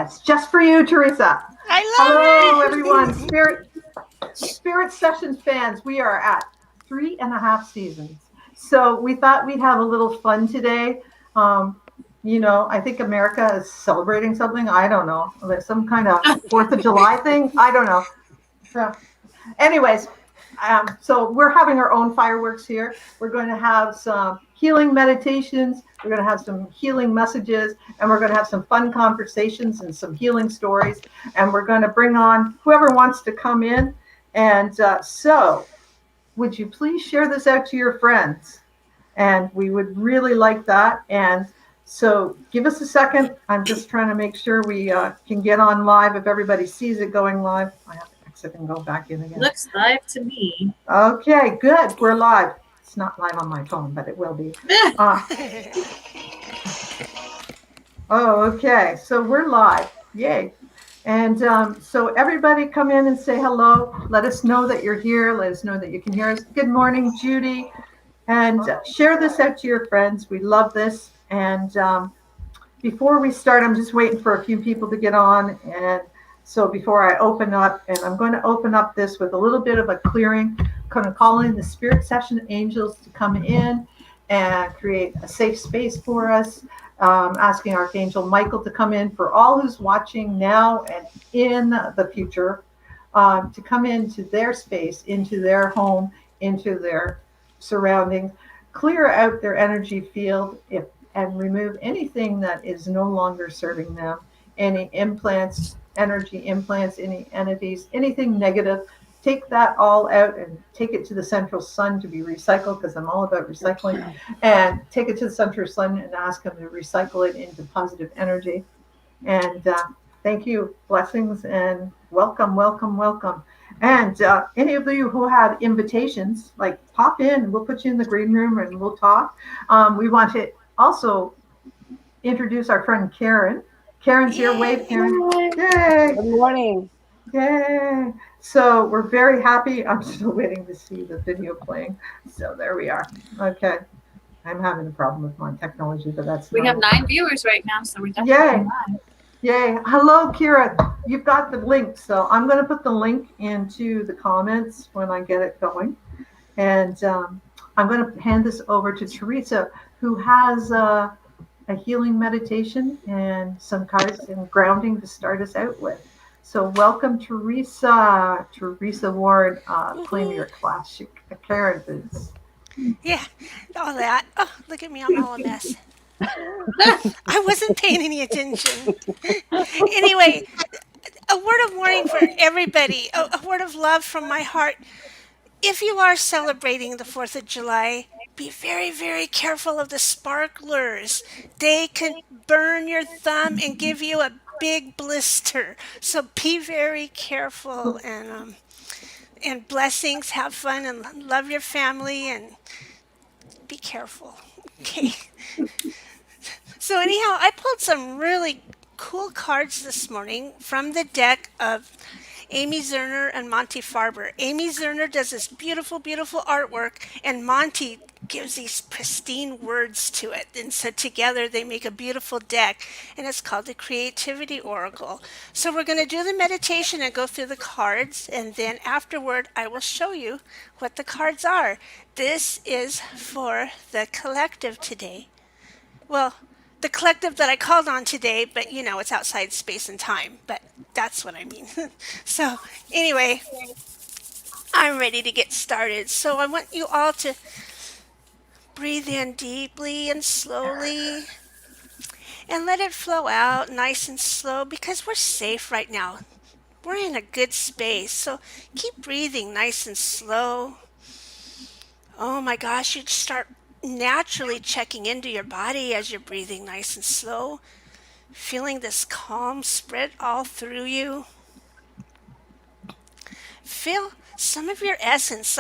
Yes, just for you, Teresa. I Hello, love everyone. it. Spirit Sessions fans. We are at 3.5 seasons. So we thought we'd have a little fun today. Um, I think America is celebrating something. I don't know, like some kind of Fourth of July thing. I don't know. So, anyways, so we're having our own fireworks here. We're going to have some healing meditations. We're going to have some healing messages, and we're going to have some fun conversations and some healing stories. And we're going to bring on whoever wants to come in. And so, would you please share this out to your friends? And we would really like that. And so, give us a second. I'm just trying to make sure we can get on live. If everybody sees it going live, I have to exit and go back in again. Looks live to me. Okay, good. We're live. It's not live on my phone, but it will be. Okay. So we're live. Yay. And so everybody come in and say hello. Let us know that you're here. Let us know that you can hear us. Good morning, Judy. And share this out to your friends. We love this. And before we start, I'm just waiting for a few people to get on. And so before I open up, and I'm going to open up this with a little bit of a clearing, I'm going to call in the Spirit Session angels to come in and create a safe space for us. Asking Archangel Michael to come in for all who's watching now and in the future, to come into their space, into their home, into their surroundings, clear out their energy field and remove anything that is no longer serving them, any implants, energy implants, any entities, anything negative. Take that all out and take it to the central sun to be recycled, because I'm all about recycling. And take it to the central sun and ask them to recycle it into positive energy. And thank you, blessings, and welcome, welcome, welcome. And any of you who have invitations, like pop in, we'll put you in the green room and we'll talk. We want to also introduce our friend Karen. Karen's here. Wave, Karen. Yay! Good morning. Yay! So we're very happy. I'm still waiting to see the video playing. So there we are. Okay. I'm having a problem with my technology, but that's We have normal. 9 viewers right now, so we're definitely live. Yay. Hello, Kira. You've got the link. So I'm going to put the link into the comments when I get it going. And I'm going to hand this over to Teresa, who has a healing meditation and some cards and grounding to start us out with. So welcome, Teresa. Teresa Ward, claim your classic characters. Yeah, all that. Oh, look at me, I'm all a mess. I wasn't paying any attention. Anyway, a word of warning for everybody, a word of love from my heart. If you are celebrating the 4th of July, be very, very careful of the sparklers. They can burn your thumb and give you a big blister. So be very careful and blessings. Have fun and love your family and be careful. Okay. So anyhow, I pulled some really cool cards this morning from the deck of Amy Zerner and Monty Farber. Amy Zerner does this beautiful, beautiful artwork, and Monty gives these pristine words to it. And so together they make a beautiful deck, and it's called the Creativity Oracle. So we're going to do the meditation and go through the cards, and then afterward I will show you what the cards are. This is for the collective today. Well, the collective that I called on today, but it's outside space and time, but that's what I mean. So, anyway, I'm ready to get started. So, I want you all to breathe in deeply and slowly and let it flow out nice and slow because we're safe right now. We're in a good space. So, keep breathing nice and slow. Oh my gosh, you'd start naturally checking into your body as you're breathing nice and slow. Feeling this calm spread all through you. Feel some of your essence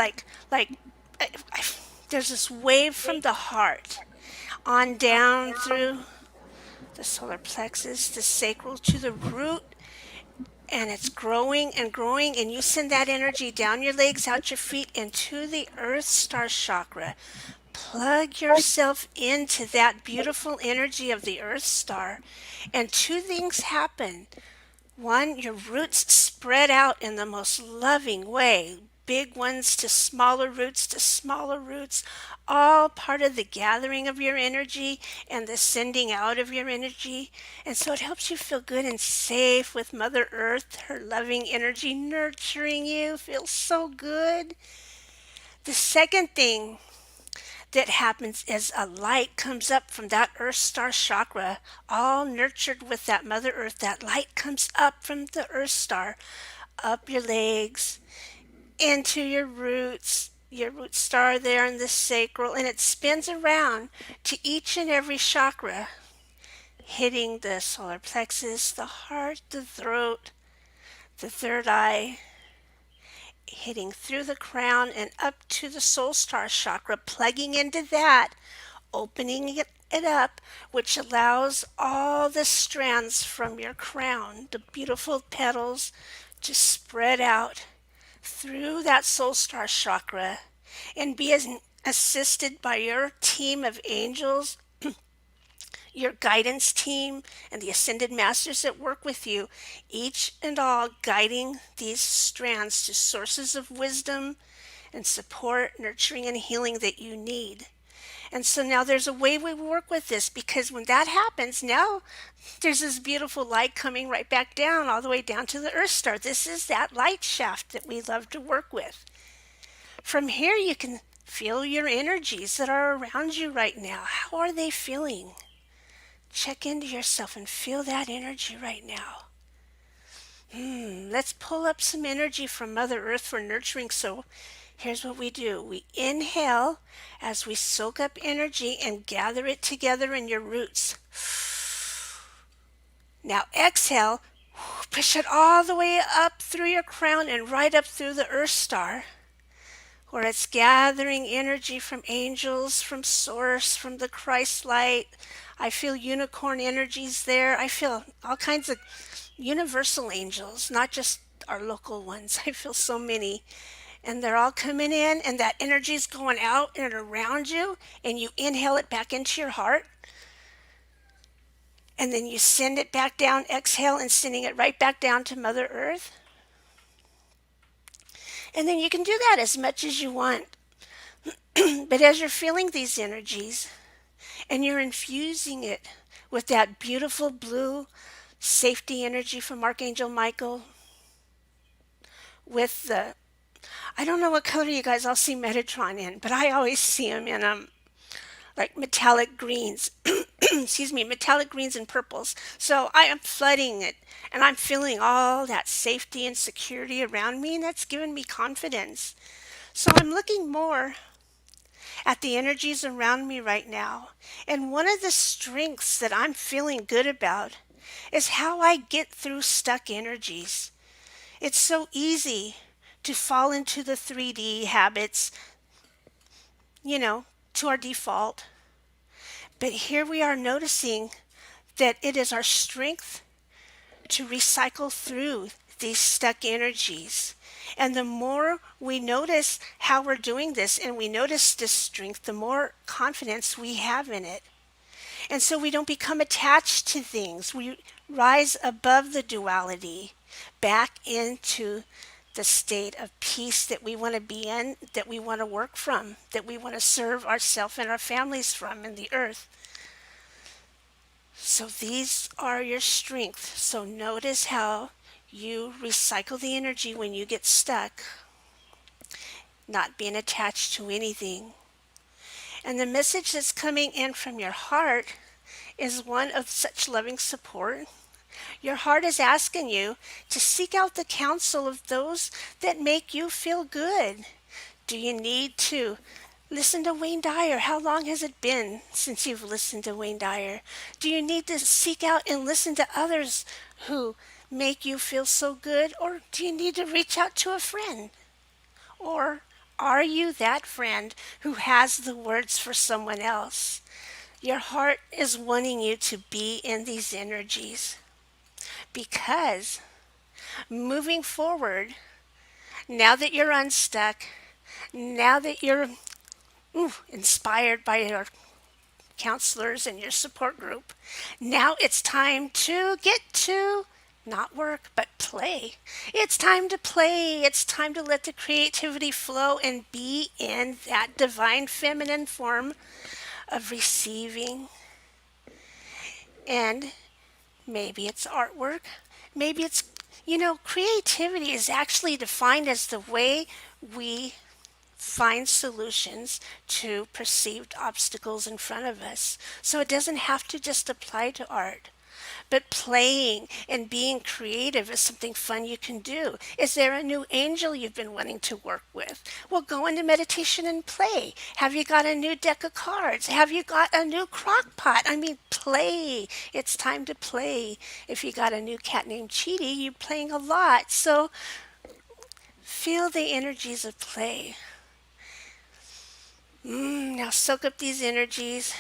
there's this wave from the heart on down through the solar plexus, the sacral to the root, and it's growing and growing, and you send that energy down your legs, out your feet, into the earth star chakra. Plug yourself into that beautiful energy of the Earth Star, and two things happen. One, your roots spread out in the most loving way. Big ones to smaller roots, all part of the gathering of your energy and the sending out of your energy. And so it helps you feel good and safe with Mother Earth, her loving energy nurturing you. Feels so good. The second thing that happens is a light comes up from that earth star chakra, all nurtured with that Mother Earth. That light comes up from the earth star, up your legs, into your root star there in the sacral, and it spins around to each and every chakra, hitting the solar plexus, the heart, the throat, the third eye, hitting through the crown and up to the soul star chakra, plugging into that, opening it up, which allows all the strands from your crown, the beautiful petals, to spread out through that soul star chakra and be assisted by your team of angels, your guidance team, and the ascended masters that work with you, each and all guiding these strands to sources of wisdom and support, nurturing, and healing that you need. And so now there's a way we work with this, because when that happens, now there's this beautiful light coming right back down, all the way down to the Earth Star. This is that light shaft that we love to work with. From here, you can feel your energies that are around you right now. How are they feeling? Check into yourself and feel that energy right now. Let's pull up some energy from Mother Earth for nurturing. So here's what we do. We inhale as we soak up energy and gather it together in your roots. Now exhale, push it all the way up through your crown and right up through the Earth Star, where it's gathering energy from angels, from Source, from the Christ light. I feel unicorn energies there. I feel all kinds of universal angels, not just our local ones. I feel so many. And they're all coming in, and that energy is going out and around you, and you inhale it back into your heart. And then you send it back down, exhale, and sending it right back down to Mother Earth. And then you can do that as much as you want. But as you're feeling these energies and you're infusing it with that beautiful blue safety energy from Archangel Michael, with the, I don't know what color you guys all see Metatron in, but I always see him in like metallic greens. Excuse me, metallic greens and purples. So I am flooding it, and I'm feeling all that safety and security around me, and that's given me confidence. So I'm looking more at the energies around me right now. And one of the strengths that I'm feeling good about is how I get through stuck energies. It's so easy to fall into the 3D habits, to our default. But here we are noticing that it is our strength to recycle through these stuck energies. And the more we notice how we're doing this and we notice this strength, the more confidence we have in it. And so we don't become attached to things. We rise above the duality, back into the state of peace that we want to be in, that we want to work from, that we want to serve ourselves and our families from in the earth. So these are your strengths. So notice how you recycle the energy when you get stuck, not being attached to anything. And the message that's coming in from your heart is one of such loving support. Your heart is asking you to seek out the counsel of those that make you feel good. Do you need to listen to Wayne Dyer? How long has it been since you've listened to Wayne Dyer? Do you need to seek out and listen to others who make you feel so good? Or do you need to reach out to a friend? Or are you that friend who has the words for someone else? Your heart is wanting you to be in these energies, because moving forward, now that you're unstuck, now that you're inspired by your counselors and your support group. Now it's time to get to not work, but play. It's time to play. It's time to let the creativity flow and be in that divine feminine form of receiving. And maybe it's artwork. Maybe it's, creativity is actually defined as the way we find solutions to perceived obstacles in front of us. So it doesn't have to just apply to art. But playing and being creative is something fun you can do. Is there a new angel you've been wanting to work with? Well, go into meditation and play. Have you got a new deck of cards? Have you got a new crock pot? I mean, play. It's time to play. If you got a new cat named Cheaty, you're playing a lot. So feel the energies of play. Now soak up these energies,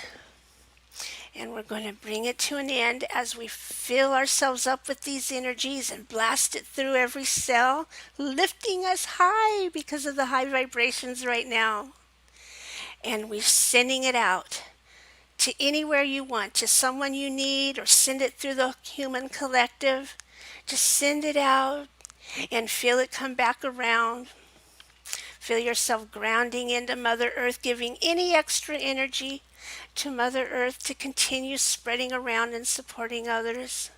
and we're going to bring it to an end as we fill ourselves up with these energies and blast it through every cell, lifting us high because of the high vibrations right now. And we're sending it out to anywhere you want, to someone you need, or send it through the human collective. Just send it out and feel it come back around. Feel yourself grounding into Mother Earth, giving any extra energy to Mother Earth to continue spreading around and supporting others.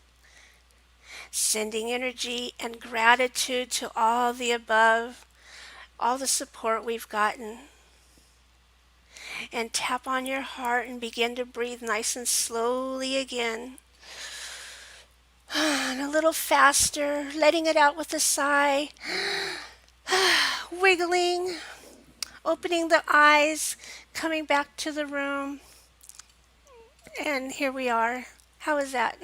Sending energy and gratitude to all the above, all the support we've gotten. And tap on your heart and begin to breathe nice and slowly again. And a little faster, letting it out with a sigh. Wiggling, opening the eyes, coming back to the room. And here we are. How is that?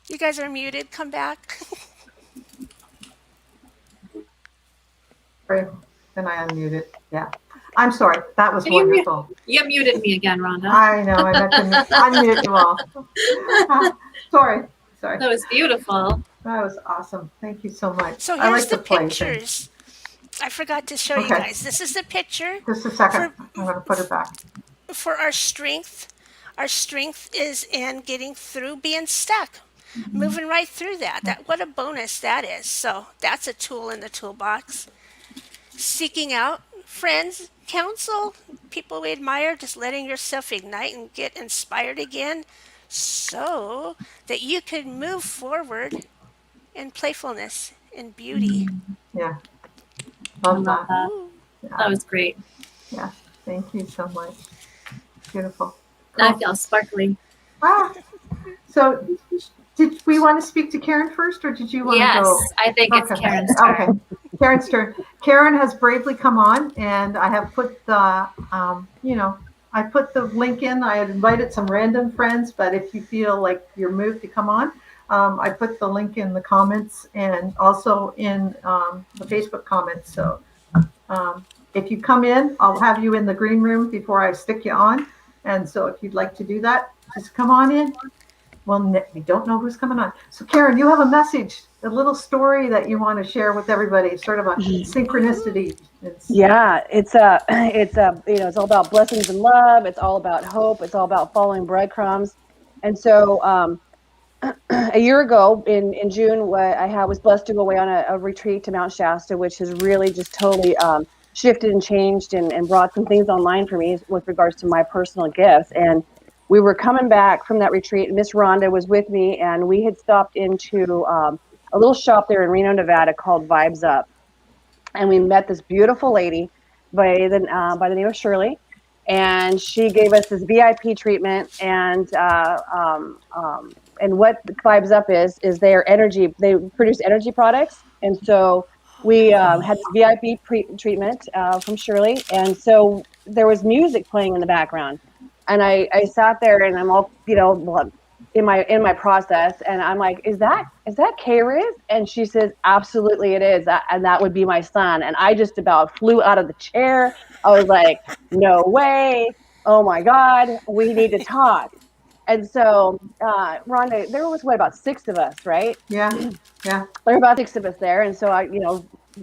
You guys are muted. Come back. Sorry. Then I unmuted. Yeah. I'm sorry. That was Can you mute- wonderful. You muted me again, Rhonda. I know. I meant to unmute you all. Sorry. That was beautiful. That was awesome. Thank you so much. So I here's like the play thing. pictures. I forgot to show you Okay. guys. This is the picture Just a second. I'm going to put it back. for our strength. Our strength is in getting through being stuck. Moving right through that. What a bonus that is. So that's a tool in the toolbox. Seeking out friends, counsel, people we admire, just letting yourself ignite and get inspired again so that you can move forward in playfulness and beauty. Yeah. I Love love that. that. Yeah. That was great. Yeah. Thank you so much. Beautiful. I feel sparkly. Ah. So did we want to speak to Karen first, or did you want Yes, to go? I think it's Okay. Karen's turn. Okay. Karen's turn. Karen has bravely come on, and I have put the, I put the link in. I had invited some random friends, but if you feel like you're moved to come on, I put the link in the comments and also in the Facebook comments. So if you come in, I'll have you in the green room before I stick you on. And so if you'd like to do that, just come on in. Well, we don't know who's coming on. So Karen, you have a message, a little story that you want to share with everybody, sort of a synchronicity. Yeah, it's all about blessings and love. It's all about hope. It's all about following breadcrumbs. And so a year ago in June, I was blessed to go away on a retreat to Mount Shasta, which has really just totally shifted and changed and brought some things online for me with regards to my personal gifts. And we were coming back from that retreat. Miss Rhonda was with me, and we had stopped into a little shop there in Reno, Nevada called Vibes Up. And we met this beautiful lady by the name of Shirley, and she gave us this VIP treatment. And what Vibes Up is their energy. They produce energy products, and so we had this VIP treatment from Shirley, and so there was music playing in the background, and I sat there and I'm all in my process, and I'm like, is that K-Riz? And she says, absolutely it is, and that would be my son. And I just about flew out of the chair. I was like, no way, oh my God, we need to talk. And so Rhonda, there was about 6 of us, right? Yeah. There were about 6 of us there, and so I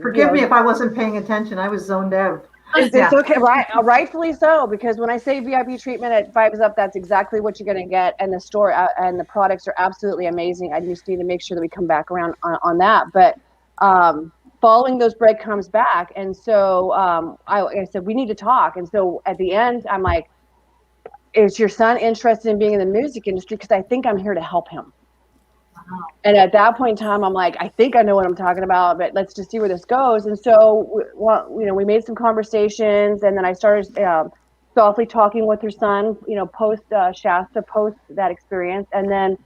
Forgive me if I wasn't paying attention. I was zoned out. It's okay, right? Rightfully so, because when I say VIP treatment at Vibes Up, that's exactly what you're going to get, and the store and the products are absolutely amazing. I just need to make sure that we come back around on that, but following those breadcrumbs back, and so I said we need to talk, and so at the end, I'm like, "Is your son interested in being in the music industry? Because I think I'm here to help him." And at that point in time, I'm like, I think I know what I'm talking about, but let's just see where this goes. And so, we made some conversations, and then I started softly talking with her son, post Shasta, post that experience. And then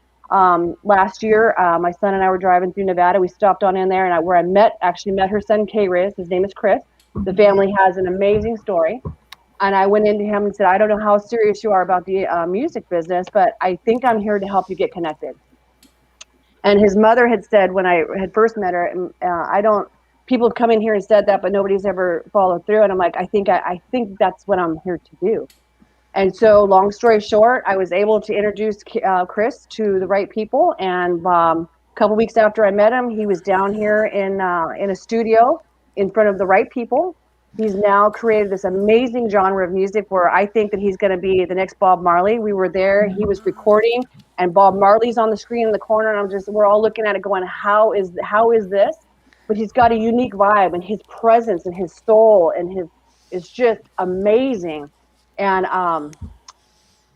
last year, my son and I were driving through Nevada. We stopped on in there, and where I actually met her son, K-Riz. His name is Chris. The family has an amazing story. And I went into him and said, I don't know how serious you are about the music business, but I think I'm here to help you get connected. And his mother had said when I had first met her, people have come in here and said that, but nobody's ever followed through. And I'm like, I think that's what I'm here to do. And so long story short, I was able to introduce Chris to the right people. And a couple weeks after I met him, he was down here in a studio in front of the right people. He's now created this amazing genre of music where I think that he's going to be the next Bob Marley. We were there, he was recording, and Bob Marley's on the screen in the corner, and we're all looking at it going, how is this? But he's got a unique vibe, and his presence and his soul and is just amazing. And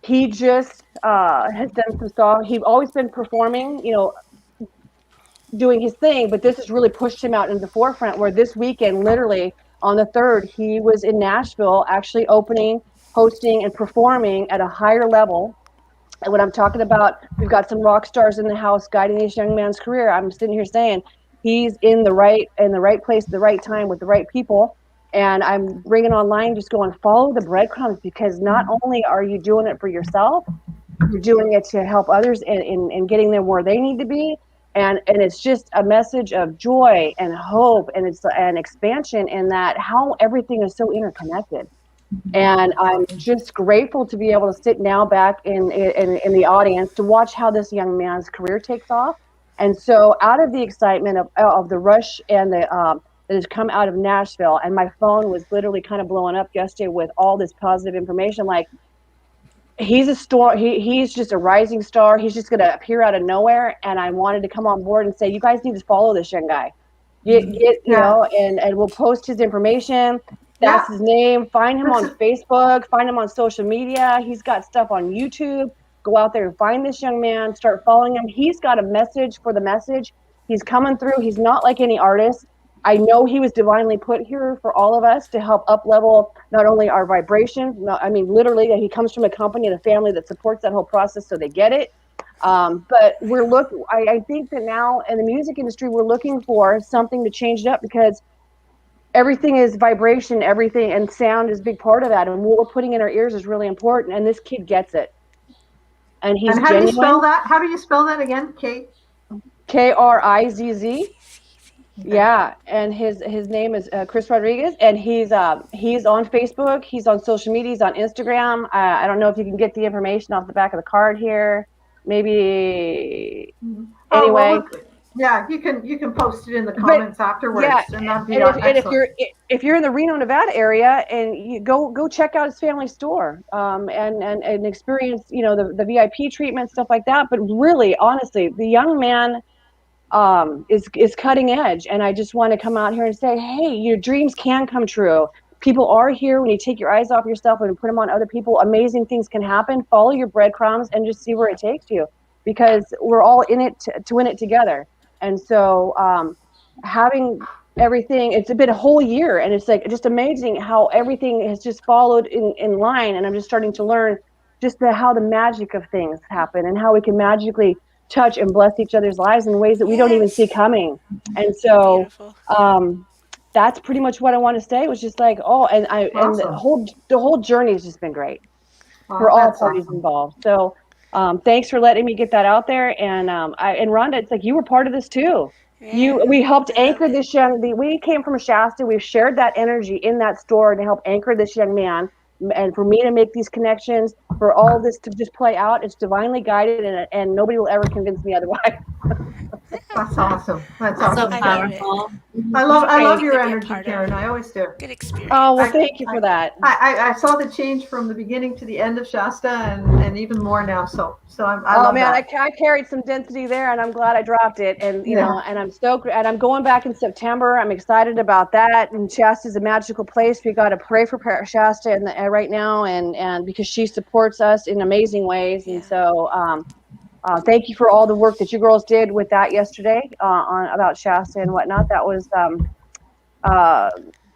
he just has done some songs. He's always been performing, doing his thing, but this has really pushed him out into the forefront, where this weekend, literally on the 3rd, he was in Nashville actually opening, hosting, and performing at a higher level. And when I'm talking about, we've got some rock stars in the house guiding this young man's career, I'm sitting here saying he's in the right place at the right time with the right people. And I'm bringing online, just going, follow the breadcrumbs, because not only are you doing it for yourself, you're doing it to help others in getting them where they need to be. And it's just a message of joy and hope, and it's an expansion in that how everything is so interconnected. And I'm just grateful to be able to sit now back in the audience to watch how this young man's career takes off. And so out of the excitement of the rush and the that has come out of Nashville, and my phone was literally kind of blowing up yesterday with all this positive information, like, he's a star. He's just a rising star. He's just going to appear out of nowhere. And I wanted to come on board and say, you guys need to follow this young guy. And we'll post his information. That's his name. Find him on Facebook. Find him on social media. He's got stuff on YouTube. Go out there and find this young man. Start following him. He's got a message for the message. He's coming through. He's not like any artist. I know he was divinely put here for all of us to help up-level not only our vibrations, literally, he comes from a company and a family that supports that whole process, so they get it. But I think that now in the music industry, we're looking for something to change it up, because everything is vibration, everything, and sound is a big part of that. And what we're putting in our ears is really important, and this kid gets it. And he's how genuine. do you spell that? How do you spell that again? K-R-I-Z-Z. Yeah, and his name is Chris Rodriguez, and he's on Facebook, he's on social media, he's on Instagram. I don't know if you can get the information off the back of the card here. Maybe anyway. Yeah, you can post it in the comments afterwards. Yeah, and that'd be and if you're in the Reno, Nevada area, and you go check out his family store, and experience the VIP treatment, stuff like that. But really, honestly, the young man is cutting edge, and I just want to come out here and say, hey, your dreams can come true. People are here. When you take your eyes off yourself and put them on other people, amazing things can happen. Follow your breadcrumbs and just see where it takes you, because we're all in it to win it together. And so having everything, it's been a whole year, and it's like just amazing how everything has just followed in line, and I'm just starting to learn just how the magic of things happen, and how we can magically touch and bless each other's lives in ways that we don't even see coming. And so that's pretty much what I want to say, was just like, and the whole journey has just been great for all parties involved. So thanks for letting me get that out there. And Rhonda, it's like you were part of this too. We helped anchor this we came from Shasta. We've shared that energy in that store to help anchor this young man. And for me to make these connections, for all this to just play out, it's divinely guided, and nobody will ever convince me otherwise. That's awesome. That's So awesome. I Karen. love it. powerful. I love Great your to be a energy, part of. Karen. I always do. Good experience. Oh, well, I- thank you for that. I saw the change from the beginning to the end of Shasta, and even more now. So I Oh love man, that. I carried some density there, and I'm glad I dropped it. And you Yeah. know, and I'm stoked. And I'm going back in September. I'm excited about that. And Shasta's a magical place. We got to pray for Shasta right now, and because she supports us in amazing ways. And Yeah. so, thank you for all the work that you girls did with that yesterday on about Shasta and whatnot. That was uh,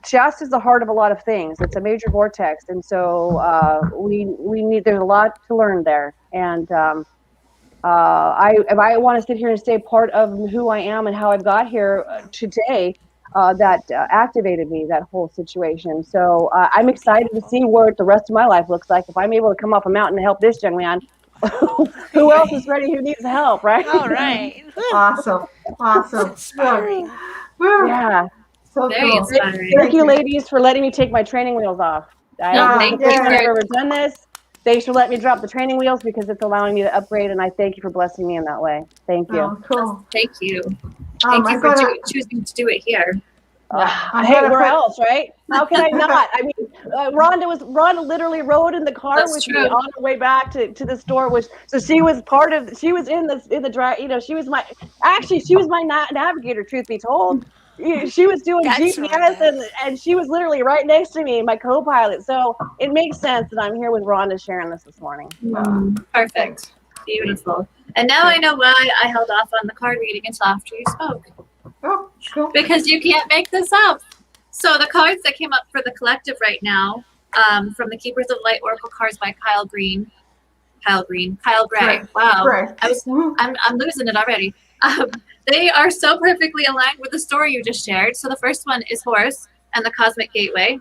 Shasta is the heart of a lot of things. It's a major vortex, and so we need. There's a lot to learn there, and if I want to sit here and say part of who I am and how I've got here today, that activated me, that whole situation. So I'm excited to see what the rest of my life looks like. If I'm able to come off a mountain to help this young man, who else is ready? Who needs help, right? All right. Woo. Awesome. Awesome. Inspiring. Woo. Yeah. So Very cool. inspiring. Thank you, ladies, for letting me take my training wheels off. This is Thank the first you time I've for ever done this. Thanks for letting me drop the training wheels because it's allowing me to upgrade, and I thank you for blessing me in that way. Thank you. Oh, cool. thank you. Thank you I'm for gonna. choosing to do it here. I'm Hey, gonna where put- else, right? How can I not? I mean, Rhonda literally rode in the car That's with true. me on the way back to the store, which so she was part of. She was in the drive. You know, she was my navigator. Truth be told, she was doing That's GPS Rhonda. and she was literally right next to me, my co-pilot. So it makes sense that I'm here with Rhonda sharing this morning. Perfect. Thanks. Beautiful. And now I know why I held off on the card reading until after you spoke. Oh, cool. Because you can't make this up. So the cards that came up for the collective right now, from the Keepers of Light Oracle cards by Kyle Gray. Gray. Wow, Gray. I'm losing it already. They are so perfectly aligned with the story you just shared. So the first one is Horus and the Cosmic Gateway,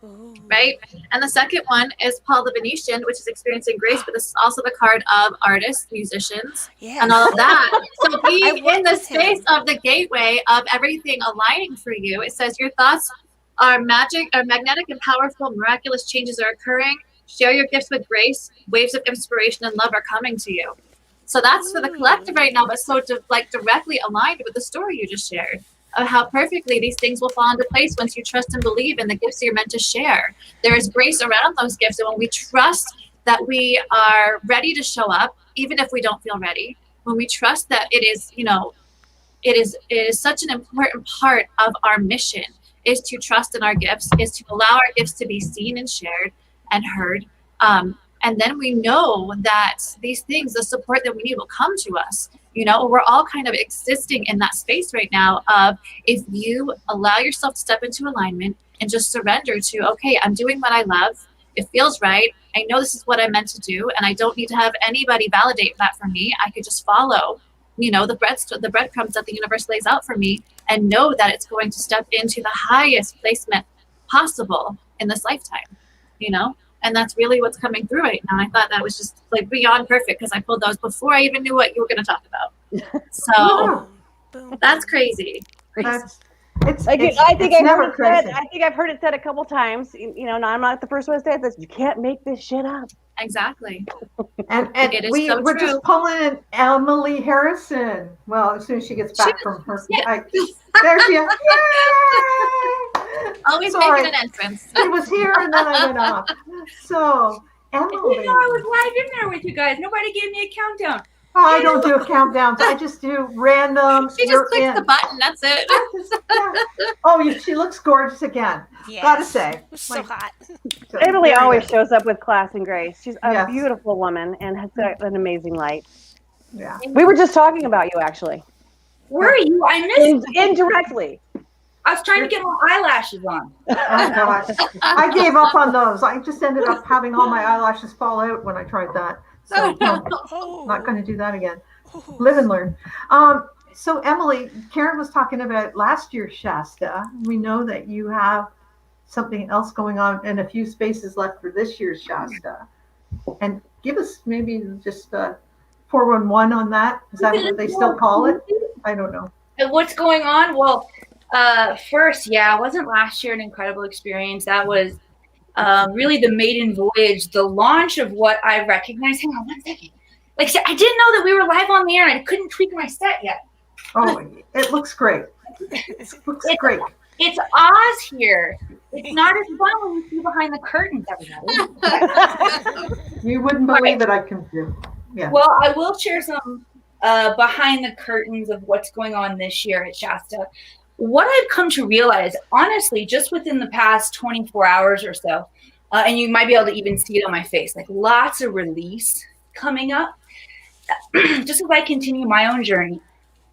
Ooh. right? And the second one is Paul the Venetian, which is experiencing grace, but this is also the card of artists, musicians, Yeah. and all of that. So I being worked in the with space him. of the gateway of everything aligning for you, it says your thoughts are magnetic and powerful, miraculous changes are occurring. Share your gifts with grace. Waves of inspiration and love are coming to you. So that's for the collective right now, but so directly aligned with the story you just shared of how perfectly these things will fall into place once you trust and believe in the gifts you're meant to share. There is grace around those gifts, and when we trust that we are ready to show up, even if we don't feel ready, when we trust that it is, it is such an important part of our mission is to trust in our gifts, is to allow our gifts to be seen and shared and heard. And then we know that these things, the support that we need will come to us. We're all kind of existing in that space right now of if you allow yourself to step into alignment and just surrender to, okay, I'm doing what I love. It feels right. I know this is what I'm meant to do. And I don't need to have anybody validate that for me. I could just follow, the breadcrumbs that the universe lays out for me and know that it's going to step into the highest placement possible in this lifetime, And that's really what's coming through right now. I thought that was just like beyond perfect because I pulled those before I even knew what you were going to talk about. So Boom. that's crazy. That's I think it's I've never heard it crazy. said. I think I've heard it said a couple times. I'm not the first one to say this. You can't make this shit up. Exactly. And It is so we're true. just pulling in Emily Harrison. Well, as soon as she gets back from her, there she is. Yay! Always Sorry. making an entrance. She was here and then I went off. So I Emily, didn't know I was live in there with you guys. Nobody gave me a countdown. I don't do countdowns. I just do random. She just clicks the button. That's it. Oh, she looks gorgeous again. Yes. Gotta say, It was so hot. Emily very always good. shows up with class and grace. She's a Yes. beautiful woman and has got an amazing light. Yeah. We were just talking about you, actually, Were you? I missed. indirectly. I was trying to get my eyelashes on. Oh gosh, I gave up on those. I just ended up having all my eyelashes fall out when I tried that. So no, Oh. not going to do that again. Ooh. Live and learn. So Emily, Karen was talking about last year's Shasta. We know that you have something else going on and a few spaces left for this year's Shasta. And give us maybe just 411 on that. Is that what they still call it? I don't know. And what's going on? Well, first, wasn't last year an incredible experience? That was really the maiden voyage, the launch of what I recognized. Hang on one second. Like I said, I didn't know that we were live on the air and I couldn't tweak my set yet. Oh, it looks great. It looks great. It's Oz here. It's not as fun when you see behind the curtains, everybody. You wouldn't believe it, I can do. Yeah. Well, I will share some behind the curtains of what's going on this year at Shasta. What I've come to realize, honestly, just within the past 24 hours or so, and you might be able to even see it on my face, like lots of release coming up, just as I continue my own journey,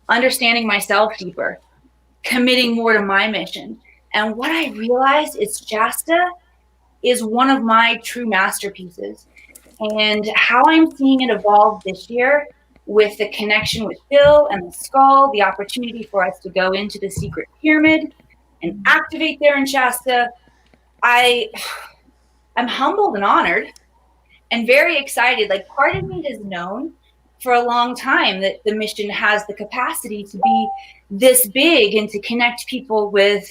understanding myself deeper, committing more to my mission. And what I realized is Shasta is one of my true masterpieces. And how I'm seeing it evolve this year with the connection with Bill and the skull, the opportunity for us to go into the secret pyramid and activate there in Shasta, I'm humbled and honored and very excited. Like, part of me has known for a long time that the mission has the capacity to be this big and to connect people with,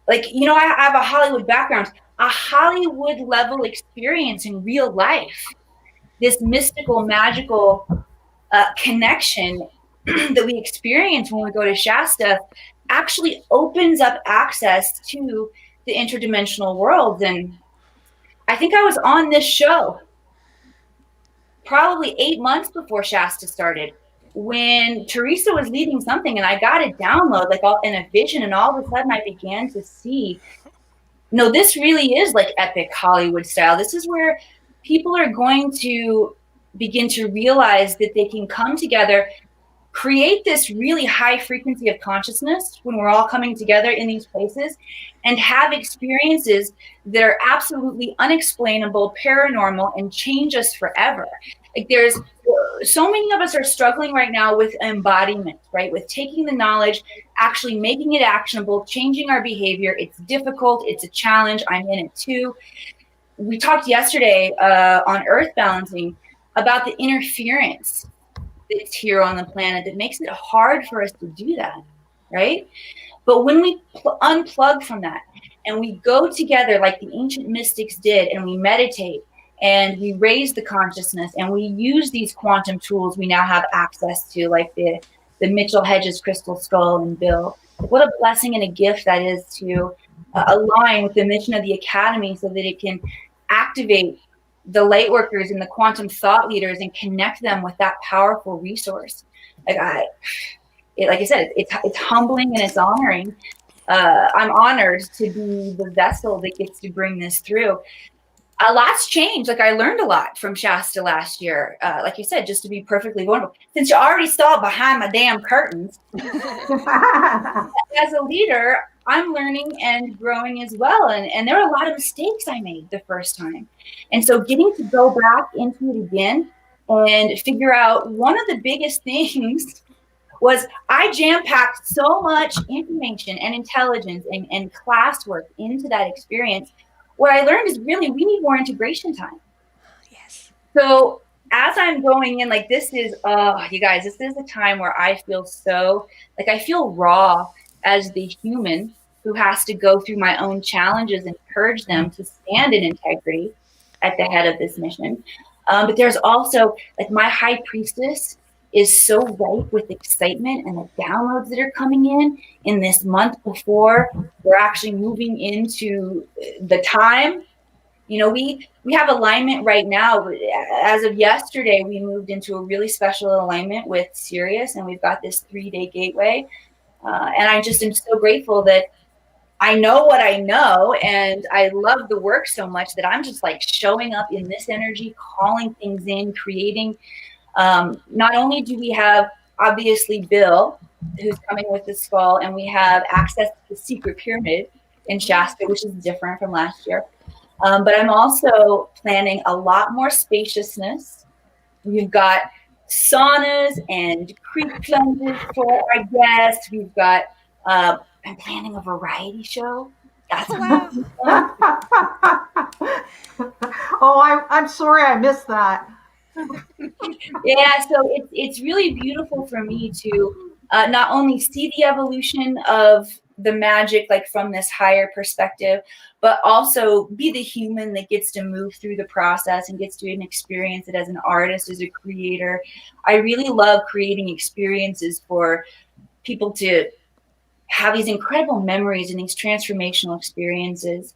like, you know, I have a Hollywood background, a Hollywood level experience in real life, this mystical, magical connection that we experience when we go to Shasta actually opens up access to the interdimensional world. And I think I was on this show probably 8 months before Shasta started, when Teresa was leading something and I got a download, like all in a vision, and all of a sudden I began to see, no, this really is like epic Hollywood style. This is where people are going to begin to realize that they can come together, create this really high frequency of consciousness when we're all coming together in these places, and have experiences that are absolutely unexplainable, paranormal, and change us forever. Like, there's so many of us are struggling right now with embodiment, right? With taking the knowledge, actually making it actionable, changing our behavior. It's difficult. It's a challenge. I'm in it too. We talked yesterday on Earth Balancing about the interference that's here on the planet that makes it hard for us to do that, right? But when we unplug from that and we go together like the ancient mystics did, and we meditate and we raise the consciousness and we use these quantum tools we now have access to, like the Mitchell Hedges crystal skull and Bill, what a blessing and a gift that is to align with the mission of the Academy so that it can activate the light workers and the quantum thought leaders and connect them with that powerful resource. Like I said, it's humbling and it's honoring. I'm honored to be the vessel that gets to bring this through. A lot's changed. Like, I learned a lot from Shasta last year. Like you said, just to be perfectly vulnerable. Since you already saw behind my damn curtains, as a leader, I'm learning and growing as well. And there are a lot of mistakes I made the first time. And so getting to go back into it again and figure out, one of the biggest things was I jam-packed so much information and intelligence and classwork into that experience. What I learned is really we need more integration time. Yes. So as I'm going in, like, this is, you guys, this is a time where I feel so, like, I feel raw as the human who has to go through my own challenges and purge them to stand in integrity at the head of this mission. But there's also, like, my high priestess is so ripe with excitement and the downloads that are coming in this month before we're actually moving into the time. You know, we have alignment right now. As of yesterday, we moved into a really special alignment with Sirius, and we've got this 3-day gateway. And I just am so grateful that I know what I know, and I love the work so much that I'm just like showing up in this energy, calling things in, creating. Not only do we have, obviously, Bill, who's coming with the skull, and we have access to the secret pyramid in Shasta, which is different from last year. But I'm also planning a lot more spaciousness. We've got saunas and creek plunges for our guests. We've got, I'm planning a variety show. That's Wow. Oh, I'm sorry I missed that. Yeah, so it's really beautiful for me to not only see the evolution of the magic, like from this higher perspective, but also be the human that gets to move through the process and gets to experience it as an artist, as a creator. I really love creating experiences for people to have these incredible memories and these transformational experiences.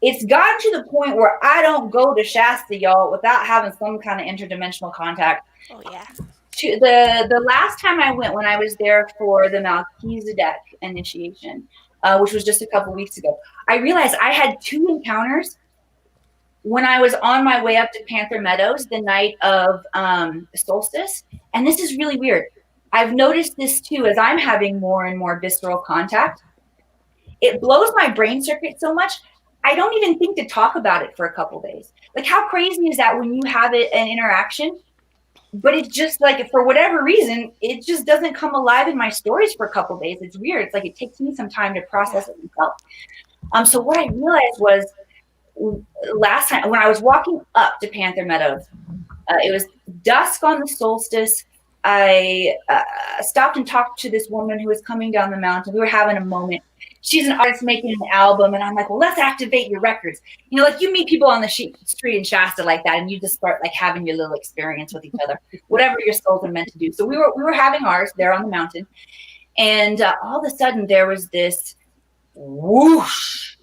It's gotten to the point where I don't go to Shasta, y'all, without having some kind of interdimensional contact. Oh yeah. The last time I went, when I was there for the Melchizedek initiation, which was just a couple weeks ago, I realized I had 2 encounters when I was on my way up to Panther Meadows the night of solstice. And this is really weird. I've noticed this too as I'm having more and more visceral contact. It blows my brain circuit so much, I don't even think to talk about it for a couple days. Like, how crazy is that when you have an interaction, but it's just like, for whatever reason, it just doesn't come alive in my stories for a couple days. It's weird. It's like it takes me some time to process it myself. So what I realized was last time when I was walking up to Panther Meadows, it was dusk on the solstice. I stopped and talked to this woman who was coming down the mountain. We were having a moment. She's an artist making an album, and I'm like, well, let's activate your records. You know, like you meet people on the street in Shasta like that, and you just start like having your little experience with each other, whatever your souls are meant to do. So we were having ours there on the mountain, and all of a sudden there was this whoosh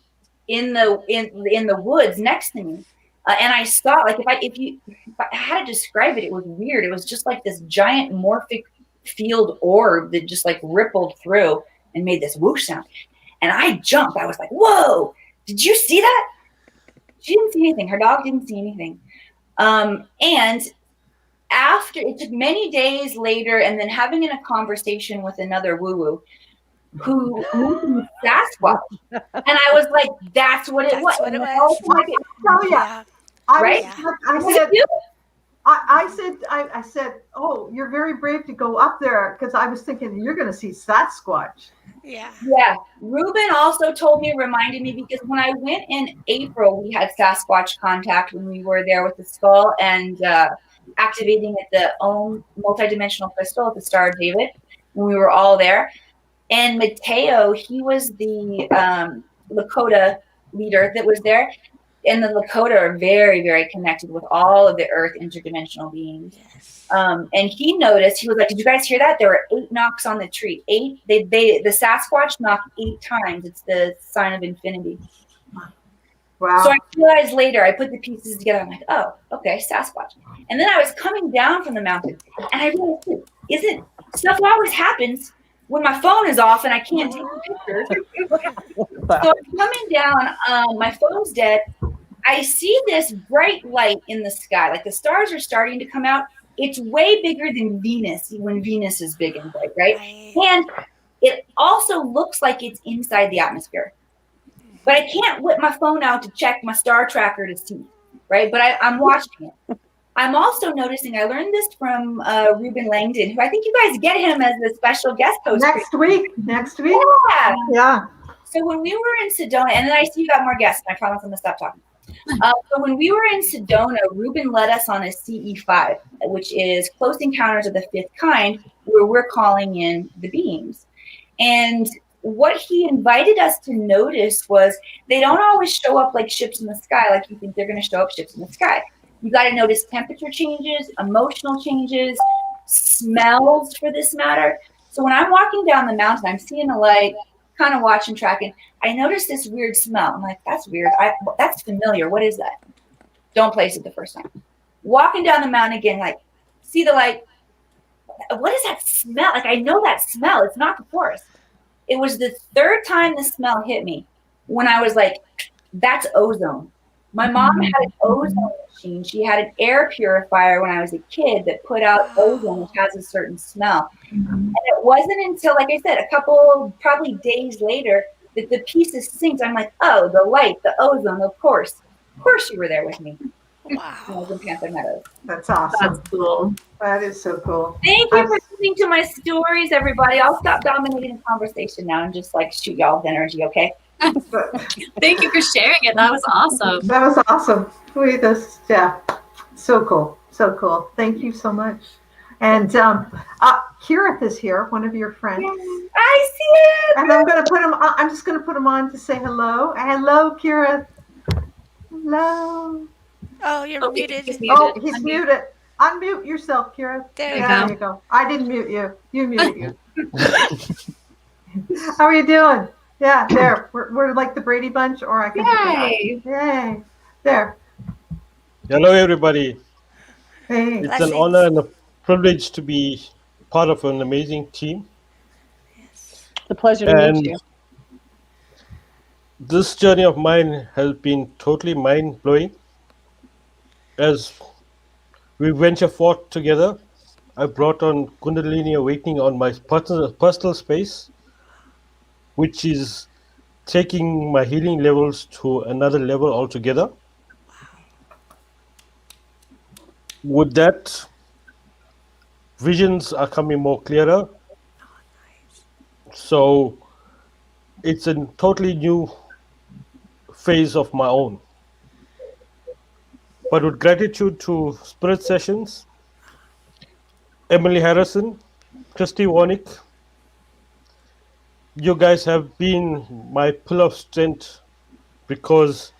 in the woods next to me. And I saw, like, if I had to describe it, it was weird. It was just like this giant morphic field orb that just like rippled through and made this whoosh sound. And I jumped. I was like, whoa, did you see that? She didn't see anything. Her dog didn't see anything. And after, it took many days later, and then having a conversation with another woo-woo who moved Sasquatch. And I was like, that's what it was. What it was. Oh yeah. Right? I said, oh, you're very brave to go up there, because I was thinking you're going to see Sasquatch. Yeah. Yeah. Ruben also reminded me, because when I went in April, we had Sasquatch contact when we were there with the skull and activating at the Om multidimensional crystal at the Star of David when we were all there. And Mateo, he was the Lakota leader that was there. And the Lakota are very, very connected with all of the earth interdimensional beings. Yes. And he noticed, he was like, did you guys hear that? There were 8 knocks on the tree. 8, the Sasquatch knocked 8 times. It's the sign of infinity. Wow. So I realized later, I put the pieces together. I'm like, oh, okay, Sasquatch. And then I was coming down from the mountain, and I realized, stuff always happens when my phone is off and I can't take pictures. So I'm coming down, my phone's dead. I see this bright light in the sky, like the stars are starting to come out. It's way bigger than Venus, when Venus is big and bright, right? And it also looks like it's inside the atmosphere. But I can't whip my phone out to check my star tracker to see, right? But I'm watching it. I'm also noticing, I learned this from Ruben Langdon, who I think you guys get him as a special guest host. Next week. Yeah. Yeah. So when we were in Sedona, and then I see you got more guests, and I promise I'm going to stop talking. So when we were in Sedona, Ruben led us on a CE5, which is Close Encounters of the Fifth Kind, where we're calling in the beings. And what he invited us to notice was they don't always show up like ships in the sky, like you think they're going to show up ships in the sky. You got to notice temperature changes, emotional changes, smells for this matter. So when I'm walking down the mountain, I'm seeing the light, kind of watching, tracking. I noticed this weird smell. I'm like, that's weird. That's familiar. What is that? Don't place it the first time. Walking down the mountain again, like, see the light. What is that smell? Like, I know that smell. It's not the forest. It was the 3rd time the smell hit me when I was like, that's ozone. My mom had an ozone machine. She had an air purifier when I was a kid that put out ozone, which has a certain smell. And it wasn't until, like I said, a couple probably days later that the pieces synced. I'm like, oh, the light, the ozone, of course you were there with me. Wow. I was in Panther Meadows. That's awesome. That's cool. That is so cool. Thank you for listening to my stories, everybody. I'll stop dominating the conversation now and just like shoot y'all with energy, okay? Thank you for sharing it. That was awesome. That was awesome. Yeah, so cool. So cool. Thank you so much. And Kirith is here, one of your friends. I see it. And I'm going to put him. I'm just going to put him on to say hello. Hello, Kirith. Hello. Oh, you're muted. He's Oh, muted. he's Unmute. muted. Unmute yourself, Kirith. There Yeah, you there you go. I didn't mute you. You muted you. How are you doing? Yeah, there. We're like the Brady Bunch, or I can. Yay! Yay. There. Hello, everybody. Hey. It's Blessings. an honor and a privilege to be part of an amazing team. Yes. It's a pleasure to And meet you. this journey of mine has been totally mind-blowing. As we venture forth together, I brought on Kundalini Awakening on my personal space, which is taking my healing levels to another level altogether. With that, visions are coming more clearer. So it's a totally new phase of my own. But with gratitude to Spirit Sessions, Emily Harrison, Christy Warnick, you guys have been my pillar of strength, because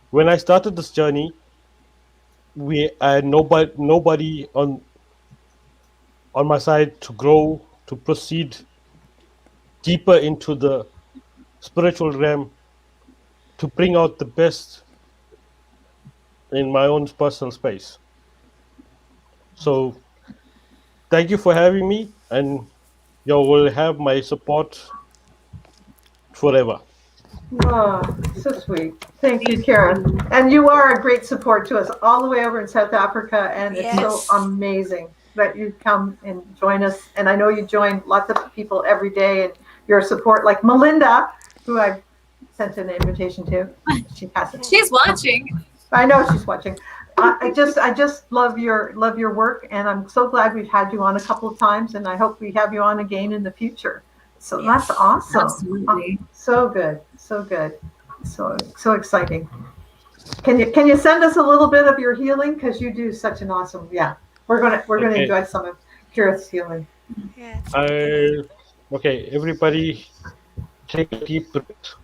when I started this journey, I had nobody on my side to grow, to proceed deeper into the spiritual realm, to bring out the best in my own personal space. So thank you for having me, and you will have my support forever. Oh, so sweet. Thank you, Karen. And you are a great support to us all the way over in South Africa. And it's Yes. so amazing that you come and join us. And I know you join lots of people every day, and your support, like Melinda, who I've sent an invitation to. She hasn't. She's watching. I know she's watching. I just love your work, and I'm so glad we've had you on a couple of times, and I hope we have you on again in the future. So that's awesome. Absolutely. So good, so good, so exciting. Can you send us a little bit of your healing, because you do such an awesome. Yeah, we're gonna Okay. enjoy some of Kira's healing. Yeah. It's Okay, everybody, take a deep breath,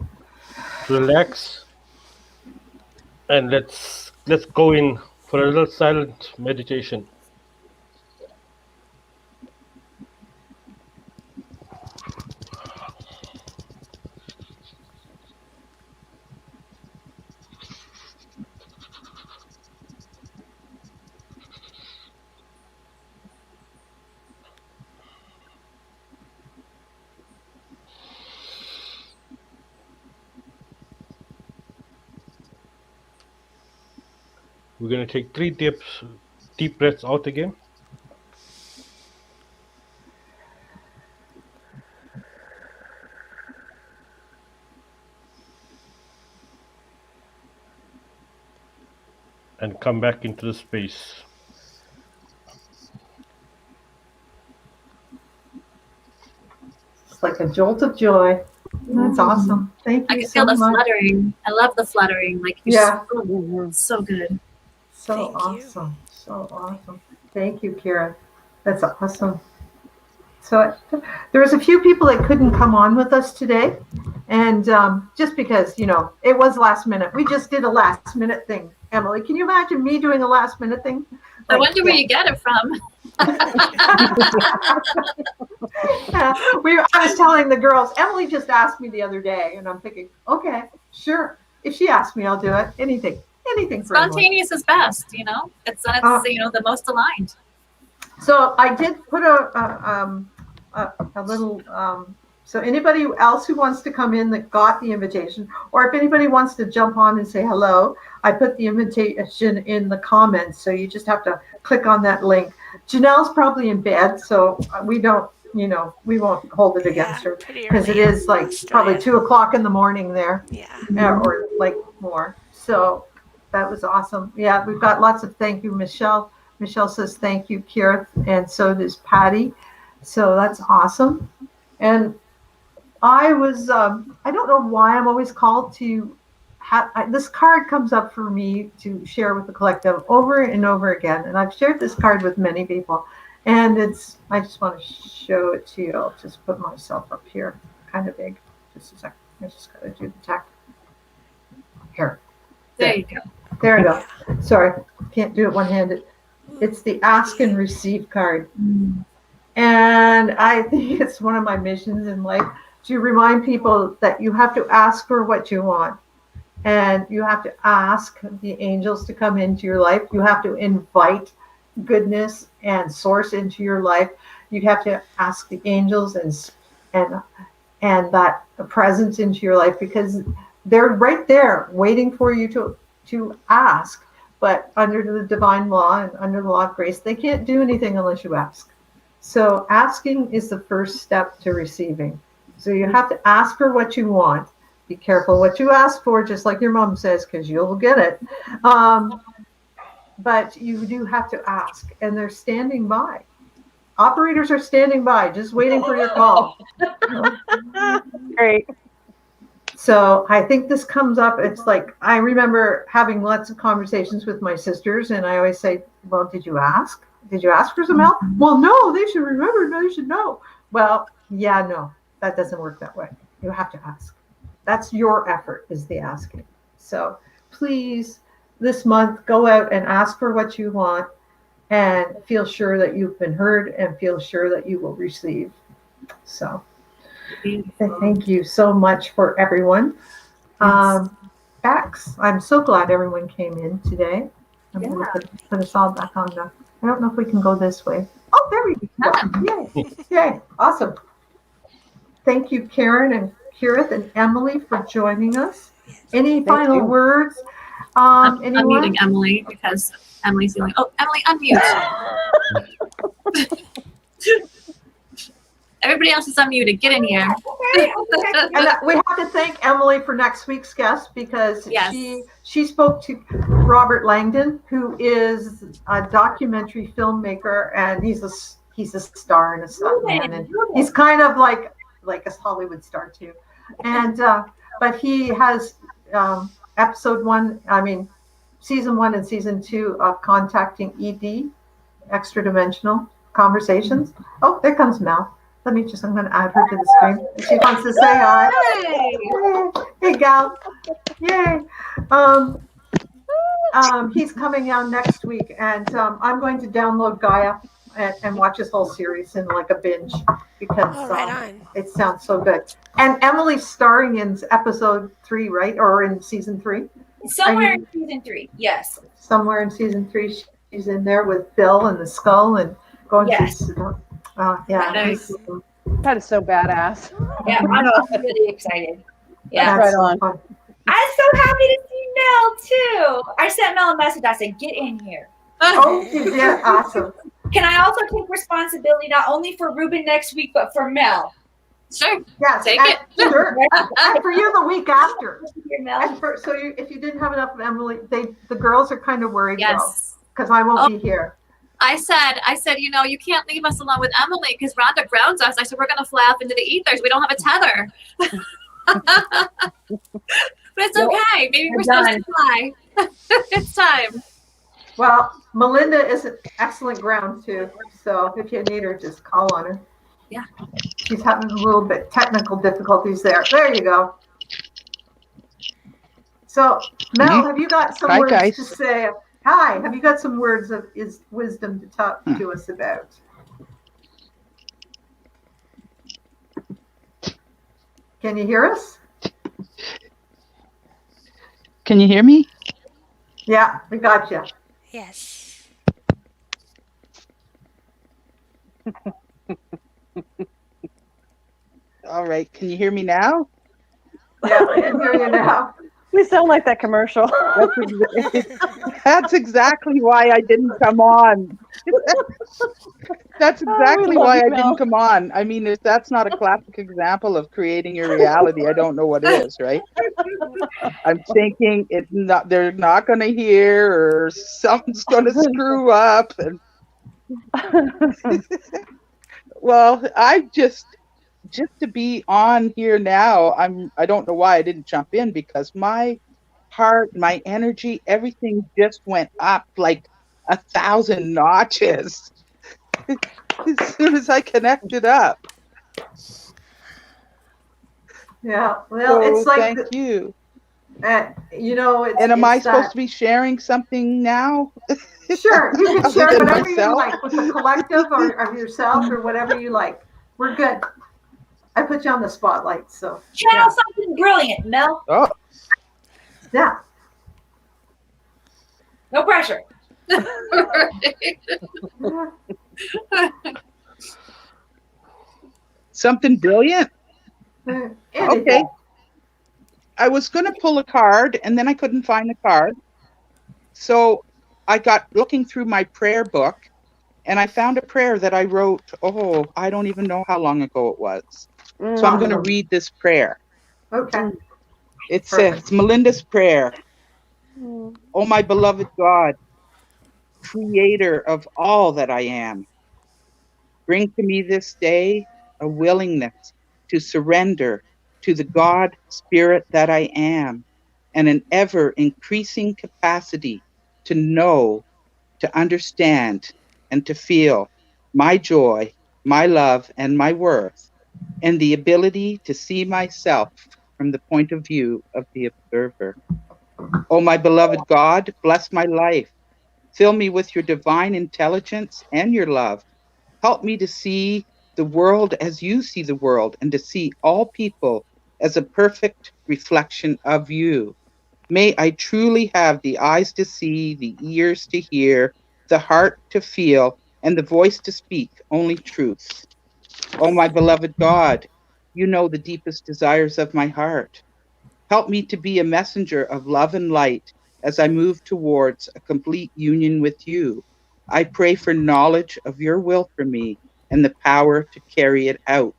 relax, and let's go in for a little silent meditation. We're going to take 3 deep breaths out again. And come back into the space. It's like a jolt of joy. That's awesome. Thank I you can so feel the much. fluttering. I love the fluttering. Like Yeah. so good. So Thank you. awesome. So awesome. Thank you, Kira. That's awesome. So there was a few people that couldn't come on with us today. And just because, it was last minute. We just did a last minute thing. Emily, can you imagine me doing a last minute thing? I wonder where you get it from. I was telling the girls, Emily just asked me the other day, and I'm thinking, okay, sure. If she asks me, I'll do it. Anything for Emily. Spontaneous is best, It's the most aligned. So I did put a little. So anybody else who wants to come in that got the invitation, or if anybody wants to jump on and say hello, I put the invitation in the comments. So you just have to click on that link. Janelle's probably in bed, so we don't. We won't hold it against her, because it is like probably 2:00 in the morning there. Yeah. Or like more. So that was awesome. Yeah, we've got lots of thank you, Michelle. Michelle says thank you, Kirith, and so does Patty. So that's awesome. And I was, I don't know why I'm always called to this card comes up for me to share with the collective over and over again. And I've shared this card with many people. And I just want to show it to you. I'll just put myself up here, kind of big. Just a second. I just got to do the tech. Here. There you go. There we go. Sorry, can't do it one-handed. It's the ask and receive card. And I think it's one of my missions in life to remind people that you have to ask for what you want. And you have to ask the angels to come into your life. You have to invite goodness and source into your life. You have to ask the angels and that presence into your life, because they're right there waiting for you to ask. But under the divine law and under the law of grace, they can't do anything unless you ask. So asking is the first step to receiving. So you have to ask for what you want. Be careful what you ask for, just like your mom says, because you'll get it. But you do have to ask, and they're standing by. Operators are standing by, just waiting for your call. Great. So I think this comes up. It's like, I remember having lots of conversations with my sisters, and I always say, well, did you ask? Did you ask for some help? Well, no, they should remember. No, they should know. Well, yeah, no, that doesn't work that way. You have to ask. That's your effort, is the asking. So please, this month, go out and ask for what you want, and feel sure that you've been heard, and feel sure that you will receive. So thank you so much for everyone. Bex, I'm so glad everyone came in today. I'm going to put us all back on the, I don't know if we can go this way. Oh, there we go. Yay. Yay. Awesome. Thank you, Karen and Kirith and Emily, for joining us. Any final words? I'm Anyone? unmuting Emily because Emily's the only. Oh, Emily, unmute. Everybody else is unmuted. Get in here. And we have to thank Emily for next week's guest, because she spoke to Robert Langdon, who is a documentary filmmaker, and he's a star and a stuntman, and he's kind of like a Hollywood star too. And but he has season 1 and season 2 of Contacting ED, Extra Dimensional Conversations. Oh, there comes Mel. I'm going to add her to the screen. She wants to say hi. Hey, gal. Yay. He's coming out next week, and I'm going to download Gaia and watch his whole series in like a binge, because it sounds so good. And Emily's starring in episode 3, right? Or in season 3? Somewhere in season 3, yes. Somewhere in season 3, she's in there with Bill and the skull and going through. Yeah. Nice. That is so badass. Yeah, I'm really excited. Yeah, that's right on. Fun. I'm so happy to see Mel too. I sent Mel a message. I said, "Get in here." Oh, you did. Awesome. Can I also take responsibility not only for Ruben next week, but for Mel? Sure. Yes. Take it. Sure. And for you the week after. Mel. And if you didn't have enough of Emily, the girls are kind of worried though, Yes. because I won't be here. I said, you can't leave us alone with Emily because Rhonda grounds us. I said, we're going to fly off into the ethers. We don't have a tether. But it's okay. Maybe we're supposed to fly. It's time. Well, Melinda is an excellent ground too. So if you need her, just call on her. Yeah. She's having a little bit technical difficulties there. There you go. So Mel, have you got some words to say? Hi, have you got some words of wisdom to talk to us about? Can you hear us? Can you hear me? Yeah, we got you. Yes. All right. Can you hear me now? Yeah, I can hear you now. We sound like that commercial. That's exactly why I didn't come on. That's exactly why I didn't come on. I mean, if that's not a classic example of creating your reality, I don't know what is, right? I'm thinking they're not going to hear, or something's going to screw up. And well, I just to be on here now, I don't know why I didn't jump in, because my heart, my energy, everything just went up like 1,000 notches. as soon as I connected up. Yeah. Well, So it's like, thank you. you know, it's, And am I it's supposed that. to be sharing something now? Sure, you can Other share than whatever you myself? like with the collective or yourself or whatever you like. We're good. I put you on the spotlight, so Channel something brilliant, Mel. Oh, yeah. No pressure. something brilliant? Anything. Okay. I was going to pull a card and then I couldn't find the card. So I got looking through my prayer book and I found a prayer that I wrote, I don't even know how long ago it was. So I'm going to read this prayer. Okay. It says, it's Melinda's prayer. Oh, my beloved God, creator of all that I am, bring to me this day a willingness to surrender to the God spirit that I am, and an ever increasing capacity to know, to understand, and to feel my joy, my love, and my worth, and the ability to see myself from the point of view of the observer. Oh, my beloved God, bless my life. Fill me with your divine intelligence and your love. Help me to see the world as you see the world and to see all people as a perfect reflection of you. May I truly have the eyes to see, the ears to hear, the heart to feel, and the voice to speak only truth. Oh, my beloved God, you know the deepest desires of my heart. Help me to be a messenger of love and light as I move towards a complete union with you. I pray for knowledge of your will for me and the power to carry it out.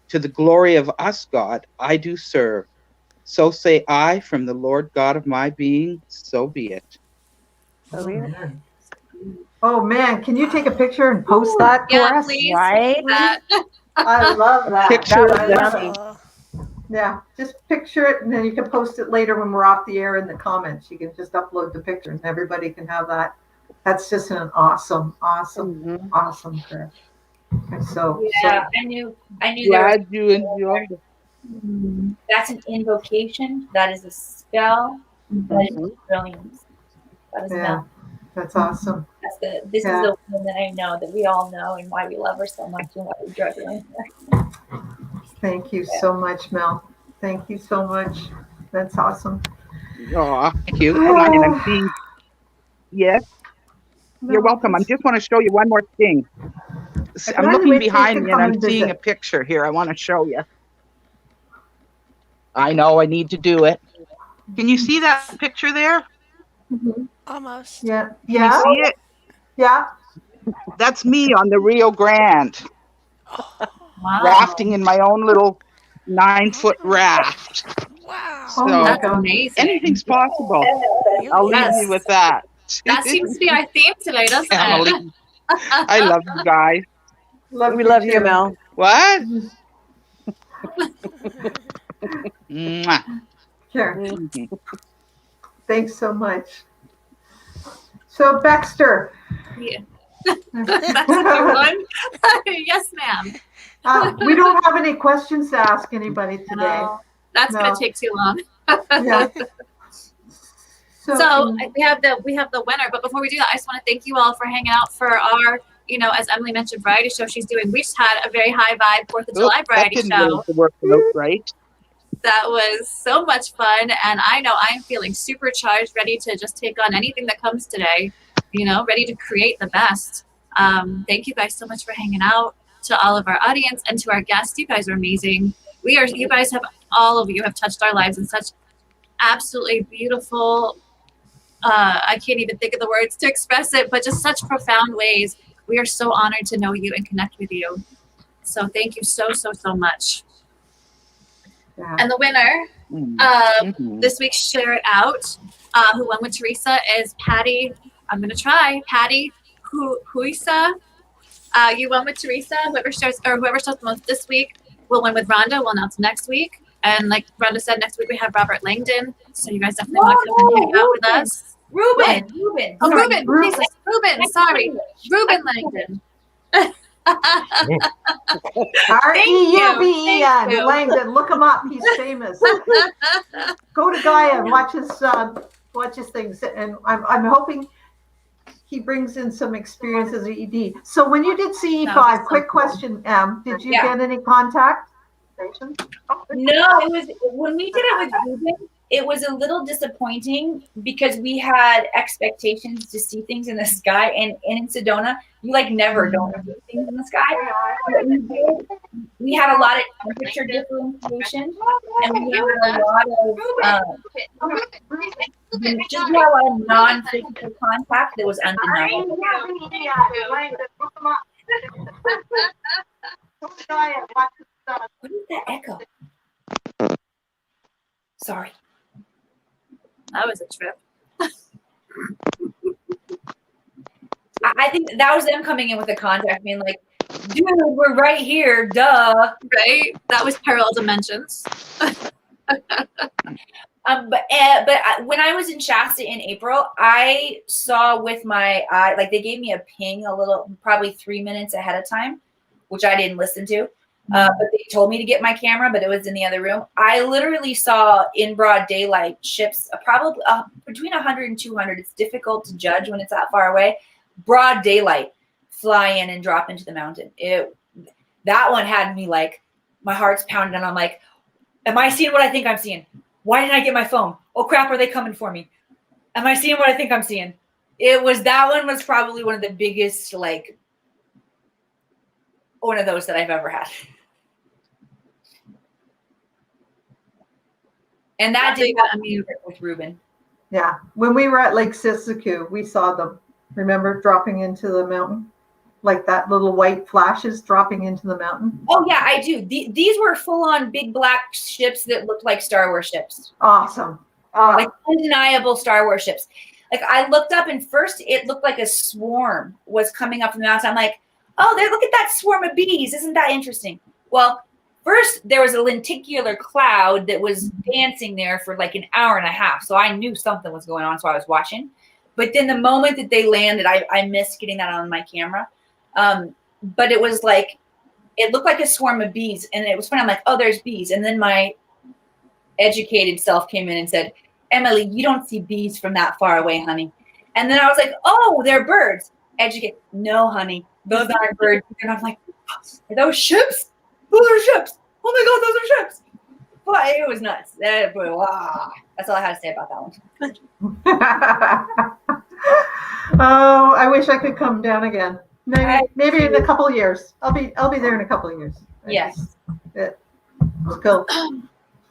To the glory of us, God, I do serve. So say I from the Lord God of my being, so be it. Oh man, can you take a picture and post that for Yeah, us? please. Right? That. I love that. Picture That of was that. yummy. Yeah, just picture it and then you can post it later when we're off the air in the comments. You can just upload the picture and everybody can have that. That's just an awesome prayer. So Yeah, I knew there was. Glad you enjoyed it. That's an invocation. That is a spell. That is brilliance. That is Mel. that's awesome. This is the woman that I know that we all know and why we love her so much and why we drug her in here. Thank you so much, Mel. Thank you so much. That's awesome. Oh, thank you. Hold on, and I'm seeing. Yes, you're welcome. I just want to show you one more thing. I'm looking behind me and I'm seeing a picture here. I want to show you. I know I need to do it. Can you see that picture there? Almost. Yeah. Can you see it? Yeah. That's me on the Rio Grande, rafting in my own little 9-foot raft. Wow. So That's amazing. anything's possible. I'll leave you with that. That seems to be our theme today, doesn't Emily. it? I love you guys. We love you, Mel. What? Mwah. Sure. Thanks so much. So Baxter. Yeah. That's a new one. Yes, ma'am. We don't have any questions to ask anybody today. No, that's going to take too long. Yeah. So we have the winner, but before we do that, I just want to thank you all for hanging out for our, as Emily mentioned, variety show she's doing. We just had a very high vibe 4th of July variety show. Work out right. That was so much fun, and I know I'm feeling supercharged, ready to just take on anything that comes today. Ready to create the best. Thank you guys so much for hanging out. To all of our audience and to our guests, you guys are amazing. You guys have, all of you have touched our lives in such absolutely beautiful, I can't even think of the words to express it, but just such profound ways. We are so honored to know you and connect with you. So thank you so, so, so much. Yeah. And the winner of this week's Share It Out, who won with Teresa, is Patty. I'm going to try. Patty Huisa. You won with Teresa. Whoever starts the most this week will win with Rhonda. We'll announce next week. And like Rhonda said, next week we have Robert Langdon. So you guys definitely want to come and hang out with us. Ruben. Oh, Ruben. Jesus. Ruben. Sorry. Ruben Langdon. R-E-U-B-E-N, you. Langdon. Look him up. He's famous. Go to Gaia and watch his things. And I'm hoping he brings in some experience as an ED. So when you did CE5, quick question, did you get any contact? No, it was when we did it with Ruben, it was a little disappointing because we had expectations to see things in the sky, and in Sedona, you like never don't see things in the sky. But we had a lot of temperature differentiation, and we had a lot of just a lot of non-physical contact that was undeniable. What is that echo? Sorry. That was a trip. I think that was them coming in with a contact, being like, dude, we're right here, duh. Right? That was parallel dimensions. But when I was in Shasta in April, I saw with my eye, like they gave me a ping a little, probably 3 minutes ahead of time, which I didn't listen to. But they told me to get my camera, but it was in the other room. I literally saw in broad daylight ships, probably between 100 and 200. It's difficult to judge when it's that far away. Broad daylight, fly in and drop into the mountain. That one had me like, my heart's pounding, and I'm like, am I seeing what I think I'm seeing? Why didn't I get my phone? Oh crap, are they coming for me? Am I seeing what I think I'm seeing? That one was probably one of the biggest, like, one of those that I've ever had. And that did happen with Ruben. Yeah. When we were at Lake Sisaku, we saw them. Remember dropping into the mountain? Like that little white flashes dropping into the mountain? Oh, yeah, I do. These were full-on big black ships that looked like Star Wars ships. Awesome. Like undeniable Star Wars ships. Like I looked up and first it looked like a swarm was coming up from the mountain. I'm like, oh, look at that swarm of bees. Isn't that interesting? Well, first there was a lenticular cloud that was dancing there for like an hour and a half. So I knew something was going on. So I was watching. But then the moment that they landed, I missed getting that on my camera. But it was like, it looked like a swarm of bees. And it was funny. I'm like, oh, there's bees. And then my educated self came in and said, Emily, you don't see bees from that far away, honey. And then I was like, oh, they're birds. Educate. No, honey, those aren't birds. And I'm like, are those ships? Those are ships. Oh my God, those are ships. But it was nuts. That's all I had to say about that one. Oh, I wish I could come down again. Maybe in a couple of years. I'll be there in a couple of years. Yes. It's cool.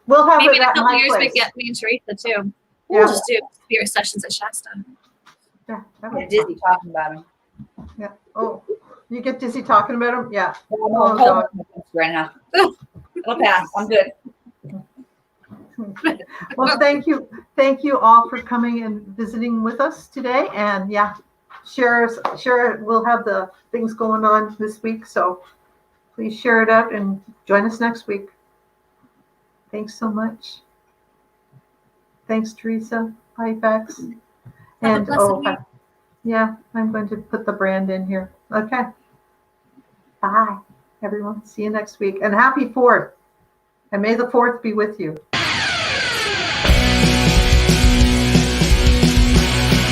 We'll have Maybe it in a at couple my years we place. get me and Teresa too. Yeah. We'll just do spirit sessions at Shasta. Yeah, I'm dizzy talking about them. yeah. Oh, you get dizzy talking about them? Yeah. Oh, God. Right now. It'll pass. I'm good. Well, thank you all for coming and visiting with us today. And yeah, share. We'll have the things going on this week, so please share it out and join us next week. Thanks so much. Thanks, Teresa. Bye, Bex. And yeah, I'm going to put the brand in here. Okay. Bye, everyone. See you next week. And happy 4th. And may the 4th be with you.